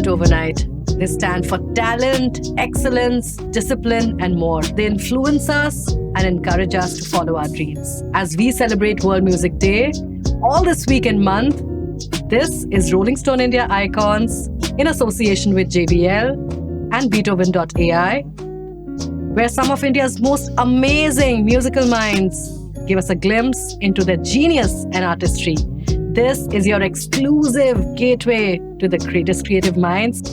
developed overnight. They stand for talent, excellence, discipline, and more. They influence us and encourage us to follow our dreams. As we celebrate World Music Day, all this week and month, this is Rolling Stone India Icons in association with JBL and Beatoven.ai, where some of India's most amazing musical minds give us a glimpse into their genius and artistry. This is your exclusive gateway to the greatest creative minds.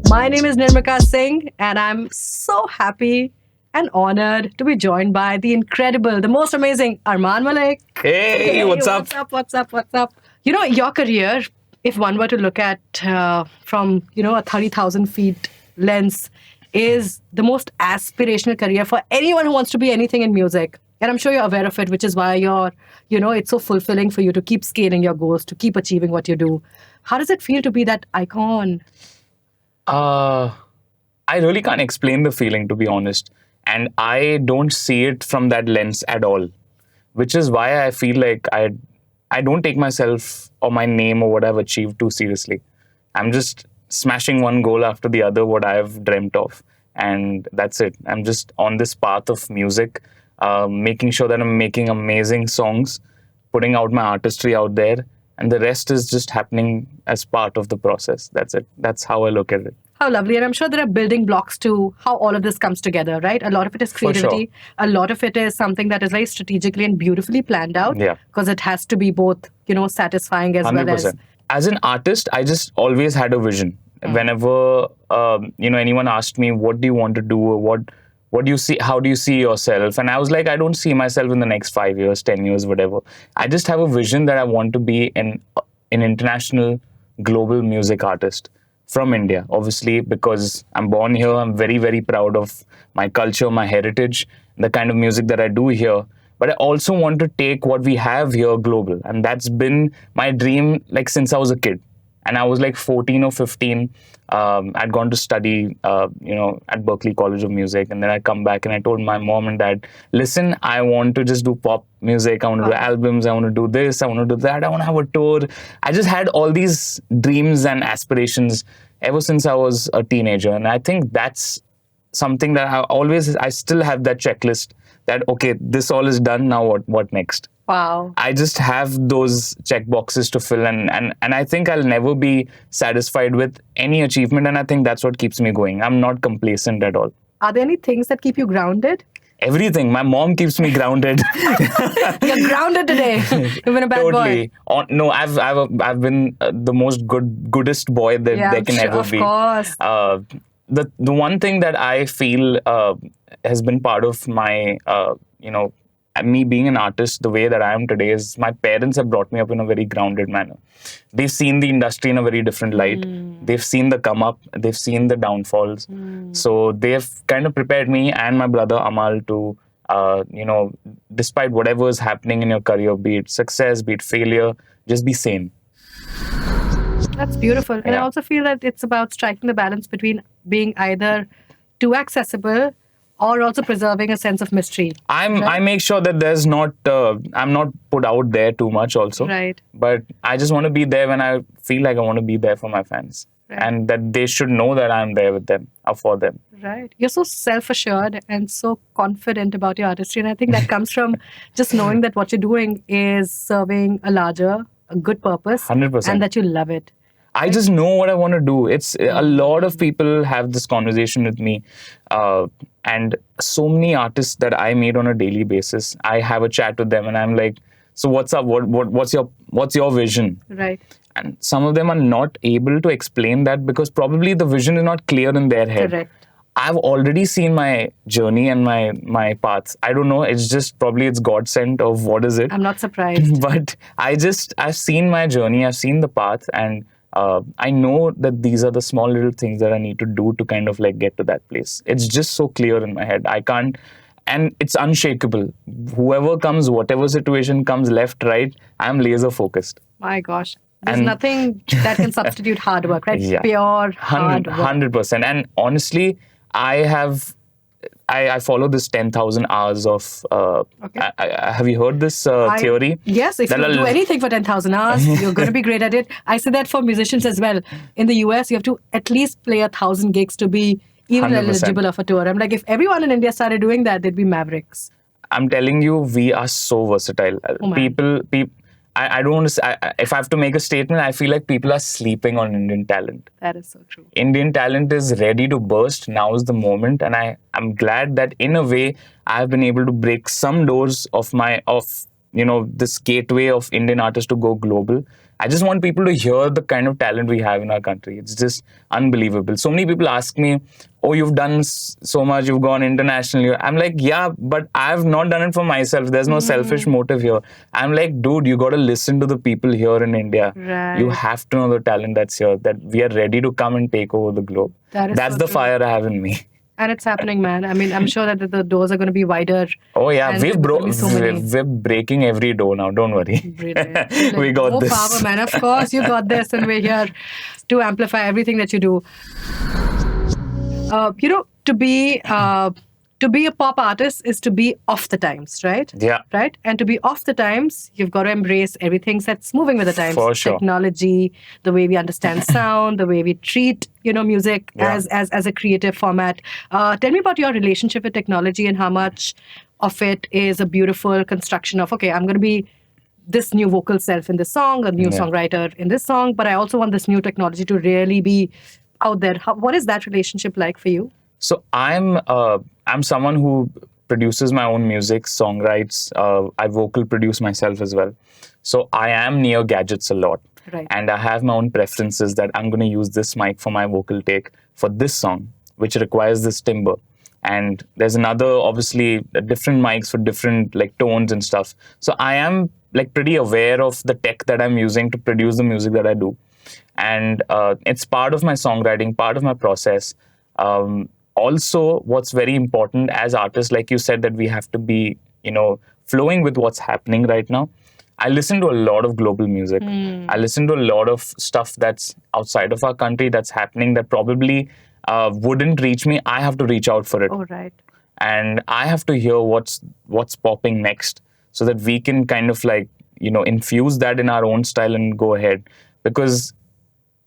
My name is Nirmika Singh, and I'm so happy and honored to be joined by the incredible, the most amazing Armaan Malik. Hey, what's up? What's up? You know, your career, if one were to look at from, a 30,000 feet lens, is the most aspirational career for anyone who wants to be anything in music. And I'm sure you're aware of it, which is why it's so fulfilling for you to keep scaling your goals, to keep achieving what you do. How does it feel to be that icon? I really can't explain the feeling, to be honest. And I don't see it from that lens at all, which is why I feel like I don't take myself or my name or what I've achieved too seriously. I'm just smashing one goal after the other, what I've dreamt of. And that's it. I'm just on this path of music, making sure that I'm making amazing songs, putting out my artistry out there. And the rest is just happening as part of the process. That's it. That's how I look at it. How lovely. And I'm sure there are building blocks to how all of this comes together, right? A lot of it is creativity. Sure. A lot of it is something that is very strategically and beautifully planned out. Yeah. Because it has to be both, satisfying as 100%. well as... As an artist, I just always had a vision. Whenever, anyone asked me, what do you want to do? Or what do you see? How do you see yourself? And I was like, I don't see myself in the next 5 years, 10 years, whatever. I just have a vision that I want to be an international, global music artist from India. Obviously, because I'm born here, I'm very, very proud of my culture, my heritage, the kind of music that I do here. But I also want to take what we have here global. And that's been my dream since I was a kid. And I was 14 or 15. I'd gone to study, at Berklee College of Music. And then I come back and I told my mom and dad, listen, I want to just do pop music. I want to do albums. I want to do this. I want to do that. I want to have a tour. I just had all these dreams and aspirations ever since I was a teenager. And I think that's something that I still have that checklist that, okay, this all is done. Now what next? Wow. I just have those check boxes to fill, and I think I'll never be satisfied with any achievement, and I think that's what keeps me going. I'm not complacent at all. Are there any things that keep you grounded? Everything. My mom keeps me grounded. You're grounded today. You've been a bad Totally. boy. No, I've been the most goodest boy that there can ever be. Of course. The one thing that I feel has been part of my me being an artist the way that I am today is my parents have brought me up in a very grounded manner. They've seen the industry in a very different light. They've seen the come up. They've seen the downfalls. So they've kind of prepared me and my brother Amal to, despite whatever is happening in your career, be it success, be it failure, just be sane. That's beautiful. And I also feel that it's about striking the balance between being either too accessible or also preserving a sense of mystery. I make sure that there's not, I'm not put out there too much also. Right. But I just want to be there when I feel like I want to be there for my fans. Right. And that they should know that I'm there with them, or for them. Right. You're so self-assured and so confident about your artistry. And I think that comes from just knowing that what you're doing is serving a good purpose. 100%. And that you love it. I just know what I want to do. It's a lot of people have this conversation with me, and so many artists that I meet on a daily basis, I have a chat with them, and I'm like, "So what's up? What's your vision?" Right. And some of them are not able to explain that because probably the vision is not clear in their head. Correct. I've already seen my journey and my paths. I don't know. It's just probably it's God sent of what is it. I'm not surprised. But I've seen my journey. I've seen the path, and I know that these are the small little things that I need to do to kind of get to that place. It's just so clear in my head. I can't, and it's unshakable. Whoever comes, whatever situation comes, left, right, I'm laser focused. My gosh. There's nothing that can substitute hard work, right? Yeah. Pure hard work. 100%. And honestly, I have I follow this 10,000 hours of. Okay. Have you heard this theory? Yes, if you do anything for 10,000 hours, you're going to be great at it. I say that for musicians as well. In the US, you have to at least play 1,000 gigs to be even 100%. eligible of a tour. I'm like, if everyone in India started doing that, they'd be mavericks. I'm telling you, we are so versatile. Oh, man. People. I don't want to. If I have to make a statement, I feel like people are sleeping on Indian talent. That is so true. Indian talent is ready to burst. Now is the moment, and I'm glad that in a way I've been able to break some doors of this gateway of Indian artists to go global. I just want people to hear the kind of talent we have in our country. It's just unbelievable. So many people ask me, "Oh, you've done so much. You've gone internationally." I'm like, "Yeah, but I've not done it for myself. There's no selfish motive here." I'm like, "Dude, you got to listen to the people here in India. Right. You have to know the talent that's here. That we are ready to come and take over the globe." That's so the true. fire I have in me. And it's happening, man. I mean, I'm sure that the doors are going to be wider. Oh yeah, and there's gonna be so many. we're breaking every door now. Don't worry. Brilliant. We got More this. power, man. Of course, you got this, and we're here to amplify everything that you do. To be a pop artist is to be off the times, right? Yeah. Right? And to be off the times, you've got to embrace everything that's moving with the times. For sure. Technology, the way we understand sound, the way we treat, music as a creative format. Tell me about your relationship with technology and how much of it is a beautiful construction of, okay, I'm going to be this new vocal self in this song, a new songwriter in this song, but I also want this new technology to really be out there. What is that relationship like for you? So I'm someone who produces my own music, songwrites. I vocal produce myself as well. So I am near gadgets a lot. Right. And I have my own preferences that I'm going to use this mic for my vocal take for this song, which requires this timbre. And there's obviously different mics for different tones and stuff. So I am pretty aware of the tech that I'm using to produce the music that I do. And it's part of my songwriting, part of my process. Also, what's very important as artists, like you said, that we have to be, flowing with what's happening right now. I listen to a lot of global music. I listen to a lot of stuff that's outside of our country that's happening that probably wouldn't reach me. I have to reach out for it. Oh, right. And I have to hear what's popping next so that we can kind of infuse that in our own style and go ahead. Because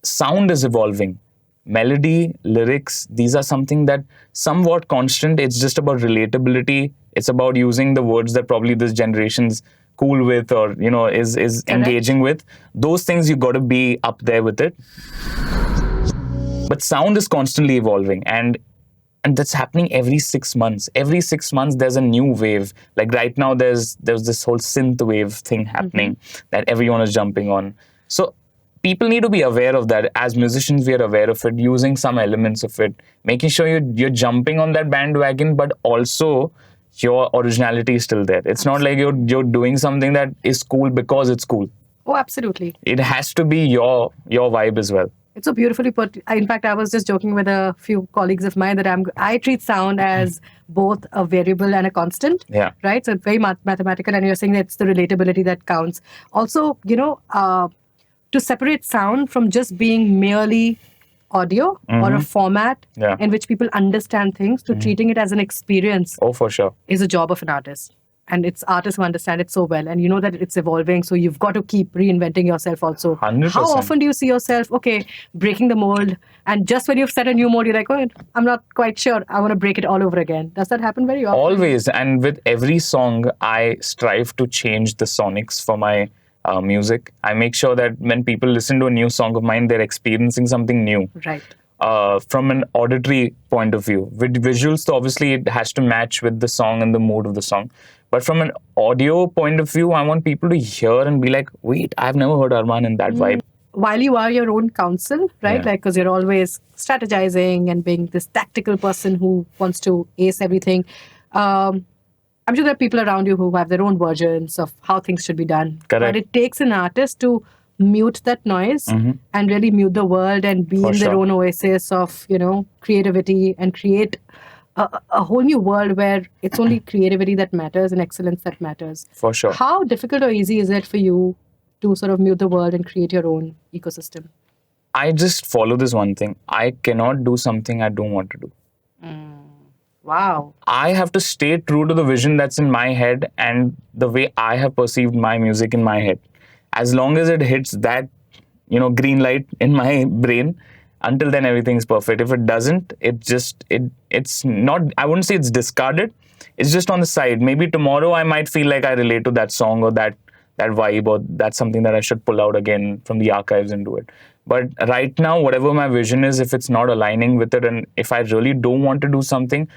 sound is evolving. Melody, lyrics, these are something that somewhat constant. It's just about relatability. It's about using the words that probably this generation's cool with or, is engaging with. Those things, you got to be up there with it. But sound is constantly evolving and that's happening every 6 months. Every 6 months, there's a new wave. Like right now, there's this whole synth wave thing happening that everyone is jumping on. So people need to be aware of that. As musicians, we are aware of it, using some elements of it, making sure you're jumping on that bandwagon, but also your originality is still there. It's not like you're doing something that is cool because it's cool. Oh, absolutely. It has to be your vibe as well. It's so beautifully put. In fact, I was just joking with a few colleagues of mine that I treat sound as both a variable and a constant. Yeah. Right? So it's very mathematical, and you're saying that it's the relatability that counts. Also, to separate sound from just being merely audio or a format in which people understand things to treating it as an experience. Oh, for sure. Is a job of an artist. And it's artists who understand it so well. And you know that it's evolving. So you've got to keep reinventing yourself also. 100%. How often do you see yourself, breaking the mold? And just when you've set a new mold, you're like, I'm not quite sure. I want to break it all over again. Does that happen very often? Always. And with every song, I strive to change the sonics for my music. I make sure that when people listen to a new song of mine, they're experiencing something new. Right. From an auditory point of view. With visuals, so obviously it has to match with the song and the mood of the song. But from an audio point of view, I want people to hear and be like, wait, I've never heard Armaan in that vibe. While you are your own counsel, right? Yeah. Because you're always strategizing and being this tactical person who wants to ace everything. I'm sure there are people around you who have their own versions of how things should be done. Correct. But it takes an artist to mute that noise and really mute the world and be in their own oasis of, creativity and create a whole new world where it's only creativity that matters and excellence that matters. For sure. How difficult or easy is it for you to sort of mute the world and create your own ecosystem? I just follow this one thing. I cannot do something I don't want to do. Wow. I have to stay true to the vision that's in my head and the way I have perceived my music in my head. As long as it hits that, green light in my brain, until then everything's perfect. If it doesn't, it's not, I wouldn't say it's discarded. It's just on the side. Maybe tomorrow I might feel like I relate to that song or that vibe, or that's something that I should pull out again from the archives and do it. But right now, whatever my vision is, if it's not aligning with it, and if I really don't want to do something,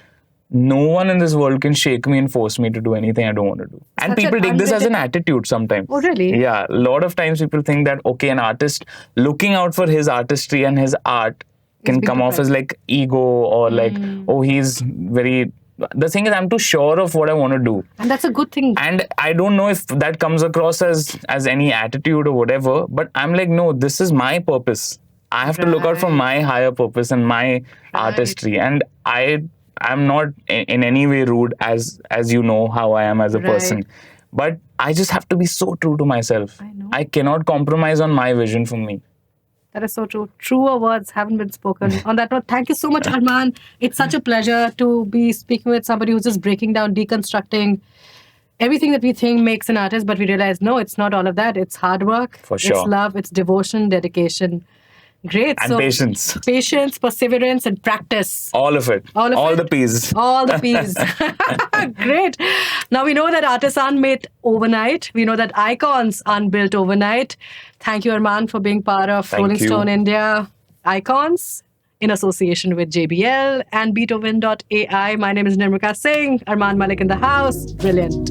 no one in this world can shake me and force me to do anything I don't want to do. And Such people an take this as an attitude sometimes. Oh, really? Yeah. A lot of times people think that, okay, an artist looking out for his artistry and his art can come off as like ego or like, oh, he's very... The thing is, I'm too sure of what I want to do. And that's a good thing. And I don't know if that comes across as any attitude or whatever, but I'm like, no, this is my purpose. I have to look out for my higher purpose and my artistry. And I'm not in any way rude, as you know how I am as a person. But I just have to be so true to myself. I know. I cannot compromise on my vision for me. That is so true. Truer words haven't been spoken. On that note, thank you so much, Armaan. It's such a pleasure to be speaking with somebody who's just breaking down, deconstructing everything that we think makes an artist, but we realize, no, it's not all of that. It's hard work. For sure. It's love. It's devotion, dedication. Great. And patience. Patience, perseverance, and practice. All of it. All the P's. All the P's. Great. Now we know that artists aren't made overnight. We know that icons aren't built overnight. Thank you, Armaan, for being part of Rolling Stone India Icons in association with JBL and Beatoven.ai. My name is Nirmika Singh. Armaan Malik in the house. Brilliant.